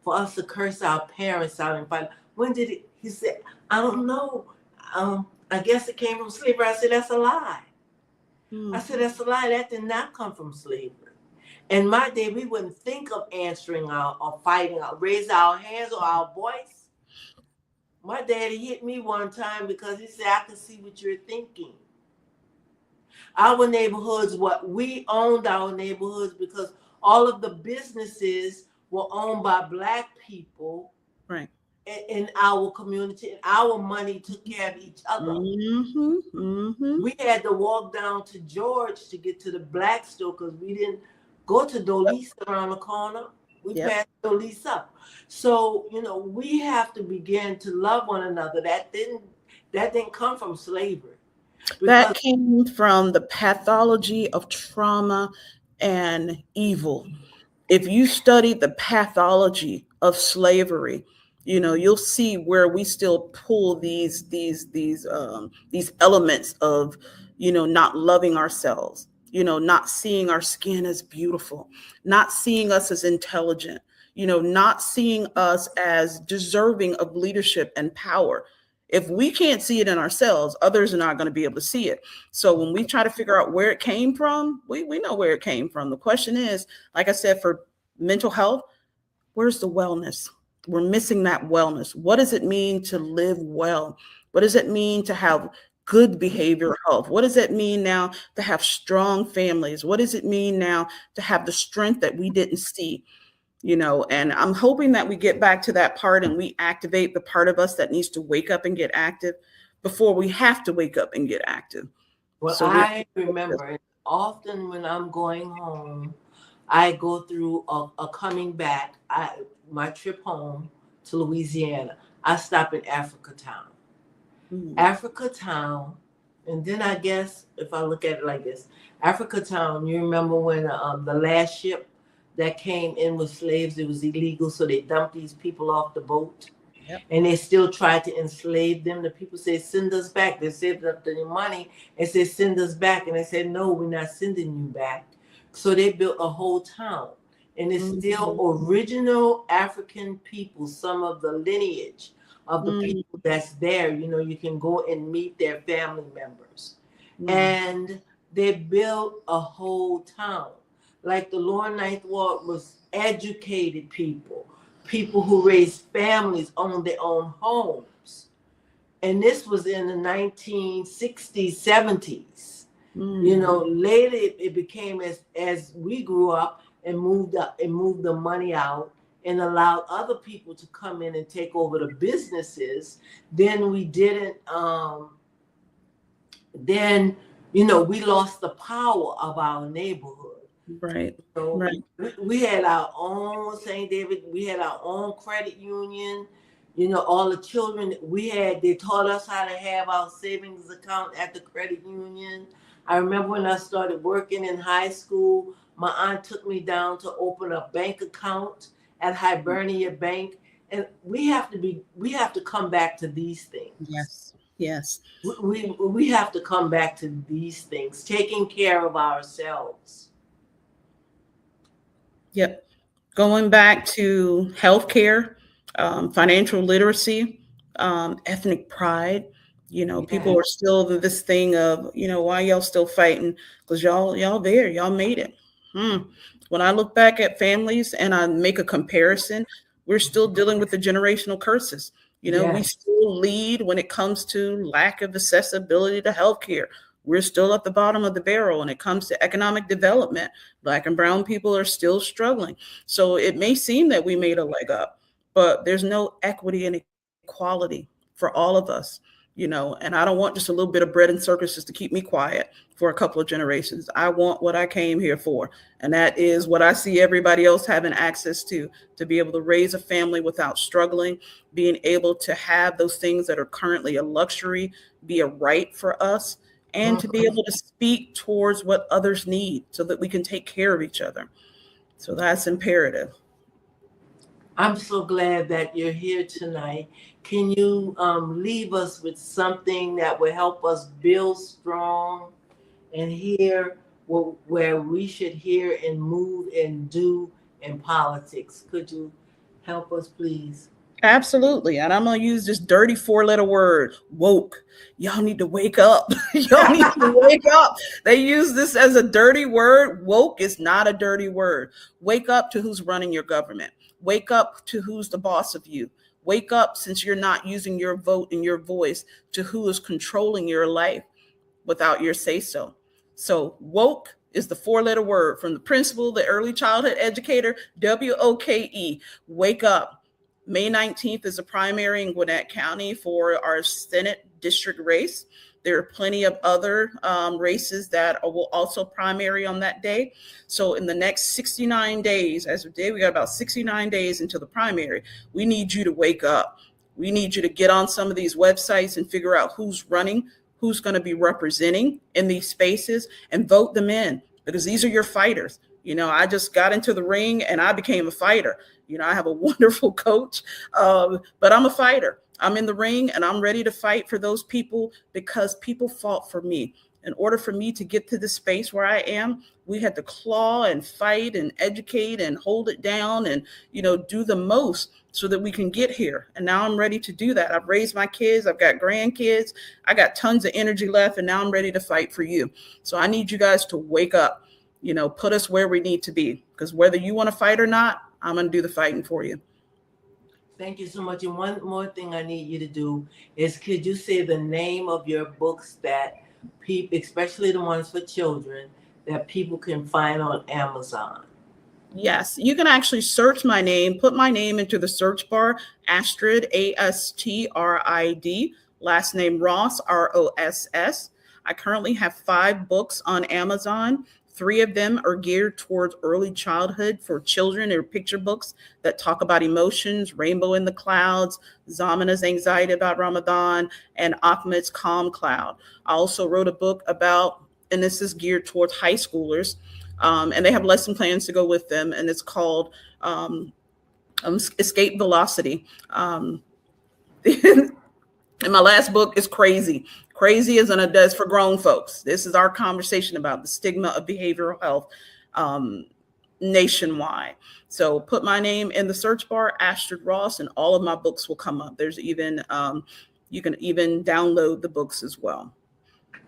for us to curse our parents out and fight? When did it? He said, I don't know. I guess it came from slavery. I said, that's a lie. I said, that's a lie. That did not come from slavery. In my day, we wouldn't think of answering or fighting, or raise our hands or our voice. My daddy hit me one time because he said, I can see what you're thinking. Our neighborhoods, what we owned our neighborhoods because all of the businesses were owned by Black people Right. in our community, and our money took care of each other. Hmm. Hmm. We had to walk down to George to get to the Black store because we didn't go to Dolisa around the corner. We Yep. passed Dolisa up. So, we have to begin to love one another. That didn't come from slavery. That Because came from the pathology of trauma and evil. If you study the pathology of slavery, you'll see where we still pull these elements of not loving ourselves, not seeing our skin as beautiful, not seeing us as intelligent, not seeing us as deserving of leadership and power. If we can't see it in ourselves, others are not going to be able to see it. So when we try to figure out where it came from, we know where it came from. The question is, like I said, for mental health, where's the wellness? We're missing that wellness. What does it mean to live well? What does it mean to have good behavioral health? What does it mean now to have strong families? What does it mean now to have the strength that we didn't see? And I'm hoping that we get back to that part and we activate the part of us that needs to wake up and get active before we have to wake up and get active. what So we're I remember, often when I'm going home, I go through a coming back. My trip home to Louisiana, I stop in Africa Town. Mm. Africa Town, and then I guess if I look at it like this, Africa Town. You remember when the last ship that came in with slaves? It was illegal, so they dumped these people off the boat, Yep. and they still tried to enslave them. The people said, "Send us back." They saved up their money and said, "Send us back," and they said, "No, we're not sending you back." So they built a whole town, and it's still Mhm. original African people, some of the lineage of the Mm. people that's there. You can go and meet their family members. Mm. And they built a whole town. Like the Lower Ninth Ward was educated people, people who raised families, owned their own homes. And this was in the 1960s, 70s. Mm. Later it became, as we grew up and moved up and moved the money out and allowed other people to come in and take over the businesses. Then we didn't. Then we lost the power of our neighborhood. Right. So Right. we had our own St. David. We had our own credit union. All the children we had, they taught us how to have our savings account at the credit union. I remember when I started working in high school, my aunt took me down to open a bank account at Hibernia Bank. And we have to come back to these things. Yes. Yes. We have to come back to these things, taking care of ourselves. Yep. Going back to healthcare, financial literacy, ethnic pride. People Yeah. are still in this thing of, why y'all still fighting? Because y'all there, y'all made it. Hmm. When I look back at families and I make a comparison, we're still dealing with the generational curses. We Yes. still lead when it comes to lack of accessibility to healthcare. We're still at the bottom of the barrel when it comes to economic development. Black and brown people are still struggling. So it may seem that we made a leg up, but there's no equity and equality for all of us. And I don't want just a little bit of bread and circuses to keep me quiet for a couple of generations. I want what I came here for. And that is what I see everybody else having access to be able to raise a family without struggling, being able to have those things that are currently a luxury be a right for us, and to be Mhm. able to speak towards what others need so that we can take care of each other. So that's imperative. I'm so glad that you're here tonight. Can you leave us with something that will help us build strong and hear where we should hear and move and do in politics? Could you help us, please? Absolutely. And I'm going to use this dirty 4 letter word, woke. Y'all need to wake up. Y'all need to wake up. They use this as a dirty word. Woke is not a dirty word. Wake up to who's running your government. Wake up to who's the boss of you. Wake up, since you're not using your vote and your voice, to who is controlling your life without your say so. So, woke is the 4 letter word from the principal, the early childhood educator, WOKE. Wake up. May 19th is a primary in Gwinnett County for our Senate district race. There are plenty of other races that will also primary on that day. So, in the next 69 days, as of today, we got about 69 days until the primary. We need you to wake up. We need you to get on some of these websites and figure out who's running, who's going to be representing in these spaces, and vote them in, because these are your fighters. I just got into the ring and I became a fighter. I have a wonderful coach, but I'm a fighter. I'm in the ring and I'm ready to fight for those people because people fought for me. In order for me to get to the space where I am, we had to claw and fight and educate and hold it down and, do the most so that we can get here. And now I'm ready to do that. I've raised my kids. I've got grandkids. I got tons of energy left, and now I'm ready to fight for you. So I need you guys to wake up, put us where we need to be, because whether you want to fight or not, I'm going to do the fighting for you. Thank you so much. And one more thing I need you to do is, could you say the name of your books that people, especially the ones for children, that people can find on Amazon? Yes, you can actually search my name, put my name into the search bar, Astrid, Astrid, last name Ross, Ross. I currently have 5 books on Amazon. 3 of them are geared towards early childhood for children. They're picture books that talk about emotions, Rainbow in the Clouds, Zamina's Anxiety About Ramadan, and Ahmed's Calm Cloud. I also wrote a book about, and this is geared towards high schoolers, and they have lesson plans to go with them, and it's called Escape Velocity. And my last book is Crazy. Crazy is an adult for grown folks. This is our conversation about the stigma of behavioral health nationwide. So put my name in the search bar, Astrid Ross, and all of my books will come up. There's even, you can even download the books as well.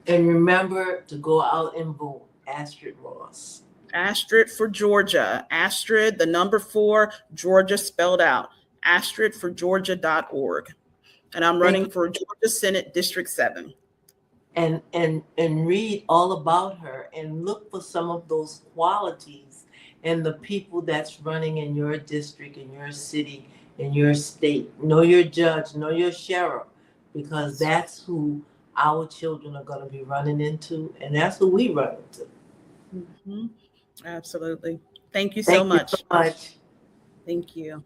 And remember to go out and vote, Astrid Ross. Astrid for Georgia. Astrid, the number 4, Georgia spelled out. AstridForGeorgia.org. And I'm running for Georgia Senate District 7. And read all about her and look for some of those qualities in the people that's running in your district, in your city, in your state. Know your judge, know your sheriff, because that's who our children are going to be running into, and that's who we run into. Mm-hmm. Absolutely. Thank you so much. Thank you so much. Thank you.